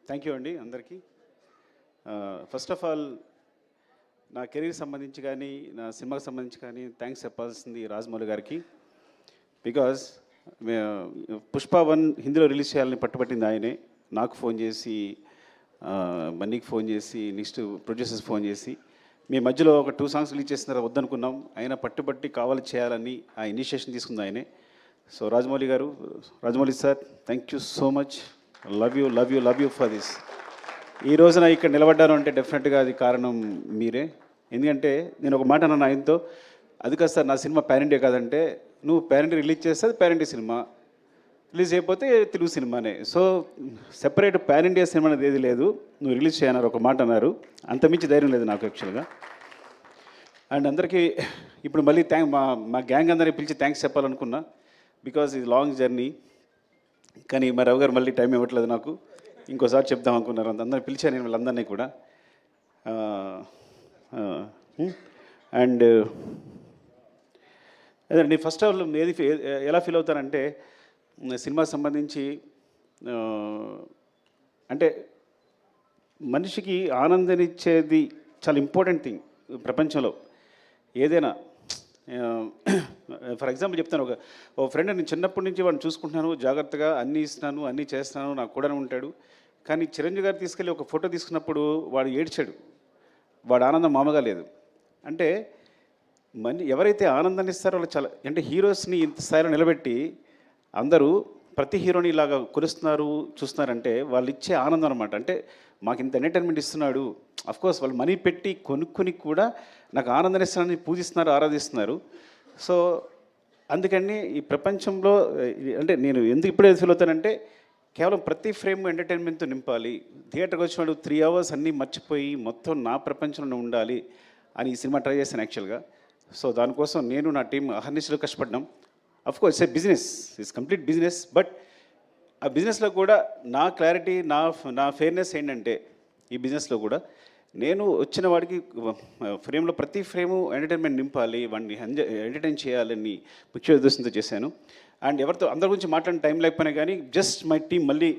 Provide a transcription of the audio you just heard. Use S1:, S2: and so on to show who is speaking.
S1: Thank you అండి అందరికీ. First of all నా కెరీర్ సంబంధించి కానీ నా సినిమాకి సంబంధించి కానీ థ్యాంక్స్ చెప్పాల్సింది రాజమౌళి గారికి. బికాజ్ పుష్ప 1 హిందీలో రిలీజ్ చేయాలని పట్టుబట్టింది ఆయనే. నాకు ఫోన్ చేసి, బన్నీకి ఫోన్ చేసి, నెక్స్ట్ ప్రొడ్యూసర్స్ ఫోన్ చేసి, మీ మధ్యలో ఒక 2 సాంగ్స్ రిలీజ్ చేస్తున్నారా వద్దనుకున్నాం, ఆయన పట్టుబట్టి కావాలి చేయాలని ఆ ఇనిషియేషన్ తీసుకుంది ఆయనే. సో రాజమౌళి గారు, Rajamouli sir, thank you so much. Love you love you love you for this. ఈ రోజున ఇక్కడ నిలబడ్డాను అంటే డెఫినెట్గా అది కారణం మీరే. ఎందుకంటే నేను ఒక మాట అన్నాను ఆయనతో, అది కాదు సార్ నా సినిమా పాన్ ఇండియా కాదంటే, నువ్వు పాన్ ఇండియా రిలీజ్ చేస్తే అది పాన్ ఇండియా సినిమా, రిలీజ్ అయిపోతే తెలుగు సినిమానే. So separate pan India cinema అనేది ఏది లేదు, నువ్వు రిలీజ్ చేయన్నారు ఒక మాట అన్నారు. అంతమించి ధైర్యం లేదు నాకు యాక్చువల్గా. అండ్ అందరికీ ఇప్పుడు మళ్ళీ మా గ్యాంగ్ అందరినీ పిలిచి థ్యాంక్స్ చెప్పాలనుకున్నా, బికాజ్ ఇది లాంగ్ జర్నీ. కానీ మా రవి గారు మళ్ళీ టైం ఇవ్వట్లేదు నాకు, ఇంకోసారి చెప్దాం అనుకున్నారు. అందరిని పిలిచాను నేను వీళ్ళందరినీ కూడా. అండ్ అదే నేను ఫస్ట్ ఆఫ్ ఆల్ ఎలా ఫీల్ అవుతానంటే, సినిమా సంబంధించి అంటే మనిషికి ఆనందాన్నిచ్చేది చాలా ఇంపార్టెంట్ థింగ్ ప్రపంచంలో ఏదైనా. ఫర్ ఎగ్జాంపుల్ చెప్తాను, ఒక ఫ్రెండ్, నేను చిన్నప్పటి నుంచి వాడిని చూసుకుంటున్నాను, జాగ్రత్తగా అన్నీ ఇస్తున్నాను, అన్నీ చేస్తున్నాను, నాకు కూడా ఉంటాడు. కానీ చిరంజీవి గారు తీసుకెళ్ళి ఒక ఫోటో తీసుకున్నప్పుడు వాడు ఏడ్చాడు. వాడు ఆనందం మామూలుగా లేదు. అంటే ఎవరైతే ఆనందాన్ని ఇస్తారో వాళ్ళు చాలా, అంటే హీరోస్ని ఇంత స్థాయిలో నిలబెట్టి అందరూ ప్రతి హీరోని ఇలాగా కొలుస్తున్నారు చూస్తున్నారంటే వాళ్ళు ఇచ్చే ఆనందం అనమాట. అంటే మాకు ఇంత ఎంటర్టైన్మెంట్ ఇస్తున్నాడు, అఫ్కోర్స్ వాళ్ళు మనీ పెట్టి కొనుక్కొని కూడా నాకు ఆనందాన్ని ఇస్తున్నారని పూజిస్తున్నారు, ఆరాధిస్తున్నారు. సో అందుకని ఈ ప్రపంచంలో అంటే నేను ఎందుకు ఇప్పుడే ఫీల్ అవుతానంటే, కేవలం ప్రతి ఫ్రేమ్ ఎంటర్టైన్మెంట్తో నింపాలి. థియేటర్కి వచ్చినప్పుడు 3 అవర్స్ అన్నీ మర్చిపోయి మొత్తం నా ప్రపంచంలో ఉండాలి అని ఈ సినిమా ట్రై చేశాను యాక్చువల్గా. సో దానికోసం నేను నా టీం అహర్నిశలు కష్టపడ్డాం. Of course it's a business, it's complete business. But ఆ బిజినెస్లో కూడా నా క్లారిటీ, నా ఫెయిర్నెస్ ఏంటంటే, ఈ బిజినెస్లో కూడా నేను వచ్చిన వాడికి ఫ్రేమ్లో ప్రతి ఫ్రేము ఎంటర్టైన్మెంట్ నింపాలి, వాడిని ఎంటర్టైన్ చేయాలని ముఖ్య ఉద్దేశంతో చేశాను. అండ్ ఎవరితో అందరి గురించి మాట్లాడిన టైం లేకపోయినా కానీ జస్ట్ మై టీం మళ్ళీ